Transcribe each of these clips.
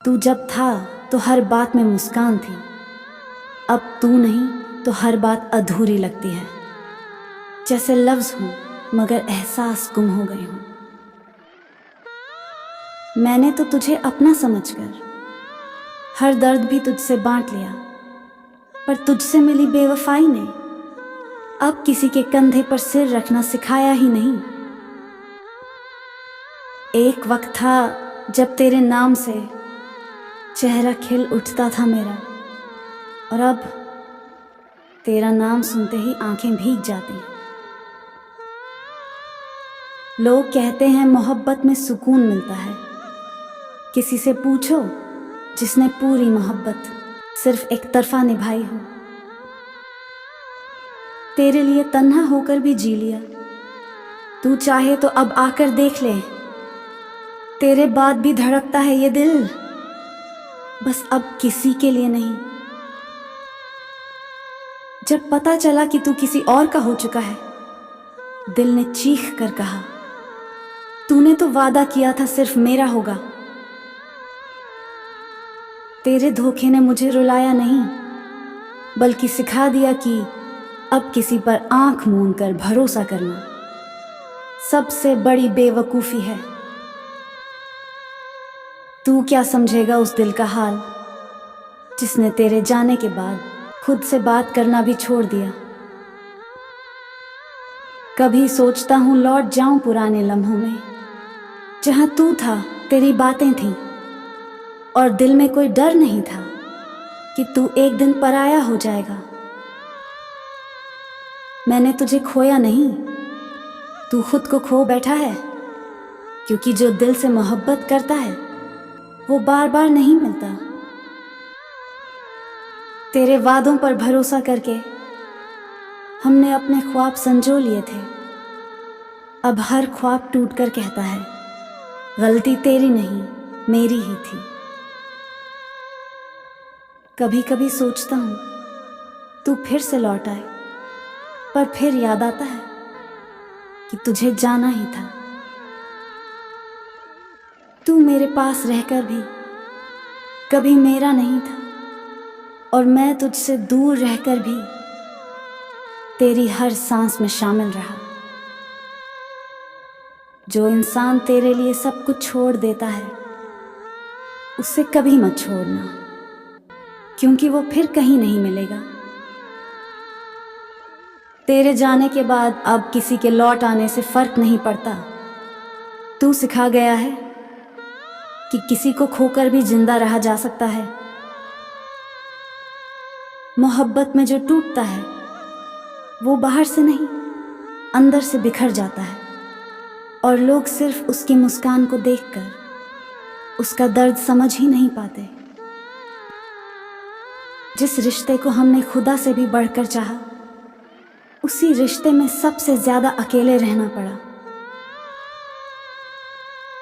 तू जब था तो हर बात में मुस्कान थी, अब तू नहीं तो हर बात अधूरी लगती है। जैसे लफ्ज़ हूँ मगर एहसास गुम हो गए हूँ। मैंने तो तुझे अपना समझकर हर दर्द भी तुझसे बांट लिया, पर तुझसे मिली बेवफाई ने अब किसी के कंधे पर सिर रखना सिखाया ही नहीं। एक वक्त था जब तेरे नाम से चेहरा खिल उठता था मेरा, और अब तेरा नाम सुनते ही आंखें भीग जाती हैं। लोग कहते हैं मोहब्बत में सुकून मिलता है। किसी से पूछो जिसने पूरी मोहब्बत सिर्फ एक तरफा निभाई हो। तेरे लिए तन्हा होकर भी जी लिया, तू चाहे तो अब आकर देख ले। तेरे बाद भी धड़कता है ये दिल, बस अब किसी के लिए नहीं। जब पता चला कि तू किसी और का हो चुका है, दिल ने चीख कर कहा, तूने तो वादा किया था सिर्फ मेरा होगा। तेरे धोखे ने मुझे रुलाया नहीं, बल्कि सिखा दिया कि अब किसी पर आंख मूंद कर भरोसा करना सबसे बड़ी बेवकूफ़ी है। तू क्या समझेगा उस दिल का हाल जिसने तेरे जाने के बाद खुद से बात करना भी छोड़ दिया। कभी सोचता हूँ लौट जाऊं पुराने लम्हों में, जहाँ तू था, तेरी बातें थीं, और दिल में कोई डर नहीं था कि तू एक दिन पराया हो जाएगा। मैंने तुझे खोया नहीं, तू खुद को खो बैठा है, क्योंकि जो दिल से मोहब्बत करता है वो बार बार नहीं मिलता। तेरे वादों पर भरोसा करके हमने अपने ख्वाब संजो लिए थे। अब हर ख्वाब टूट कर कहता है, गलती तेरी नहीं मेरी ही थी। कभी कभी सोचता हूँ तू फिर से लौट आए, पर फिर याद आता है कि तुझे जाना ही था। तू मेरे पास रहकर भी कभी मेरा नहीं था, और मैं तुझसे दूर रहकर भी तेरी हर सांस में शामिल रहा। जो इंसान तेरे लिए सब कुछ छोड़ देता है, उसे कभी मत छोड़ना, क्योंकि वो फिर कहीं नहीं मिलेगा। तेरे जाने के बाद अब किसी के लौट आने से फर्क नहीं पड़ता। तू सिखा गया है कि किसी को खोकर भी जिंदा रहा जा सकता है। मोहब्बत में जो टूटता है वो बाहर से नहीं, अंदर से बिखर जाता है, और लोग सिर्फ उसकी मुस्कान को देखकर उसका दर्द समझ ही नहीं पाते। जिस रिश्ते को हमने खुदा से भी बढ़कर चाहा, उसी रिश्ते में सबसे ज्यादा अकेले रहना पड़ा।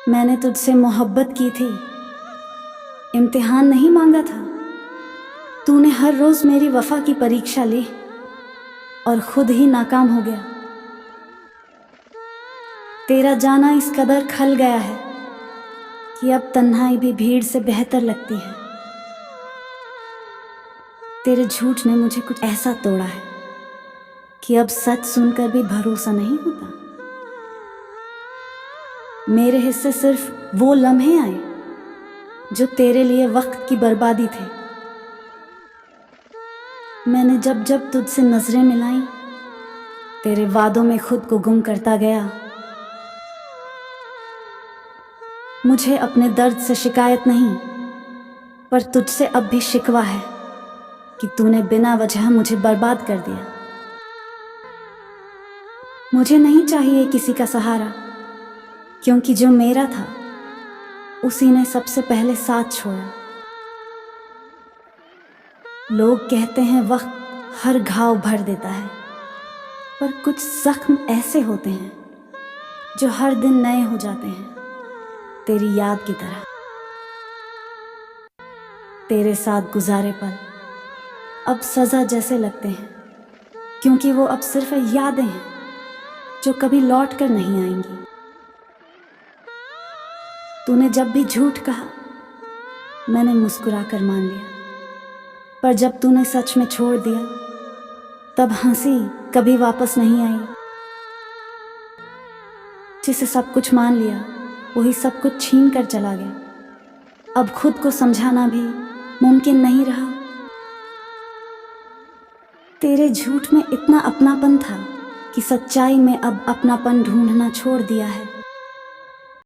मैंने तुझसे मोहब्बत की थी, इम्तिहान नहीं मांगा था। तूने हर रोज मेरी वफा की परीक्षा ली और खुद ही नाकाम हो गया। तेरा जाना इस कदर खल गया है कि अब तन्हाई भी भीड़ से बेहतर लगती है। तेरे झूठ ने मुझे कुछ ऐसा तोड़ा है कि अब सच सुनकर भी भरोसा नहीं होता। मेरे हिस्से सिर्फ वो लम्हे आए जो तेरे लिए वक्त की बर्बादी थे। मैंने जब जब तुझसे नजरें मिलाई, तेरे वादों में खुद को गुम करता गया। मुझे अपने दर्द से शिकायत नहीं, पर तुझसे अब भी शिकवा है कि तूने बिना वजह मुझे बर्बाद कर दिया। मुझे नहीं चाहिए किसी का सहारा, क्योंकि जो मेरा था उसी ने सबसे पहले साथ छोड़ा। लोग कहते हैं वक्त हर घाव भर देता है, पर कुछ जख्म ऐसे होते हैं जो हर दिन नए हो जाते हैं, तेरी याद की तरह। तेरे साथ गुजारे पल अब सजा जैसे लगते हैं, क्योंकि वो अब सिर्फ यादें हैं जो कभी लौट कर नहीं आएंगी। तूने जब भी झूठ कहा, मैंने मुस्कुरा कर मान लिया। पर जब तूने सच में छोड़ दिया, तब हंसी कभी वापस नहीं आई। जिसे सब कुछ मान लिया, वही सब कुछ छीन कर चला गया। अब खुद को समझाना भी मुमकिन नहीं रहा। तेरे झूठ में इतना अपनापन था कि सच्चाई में अब अपनापन ढूंढना छोड़ दिया है।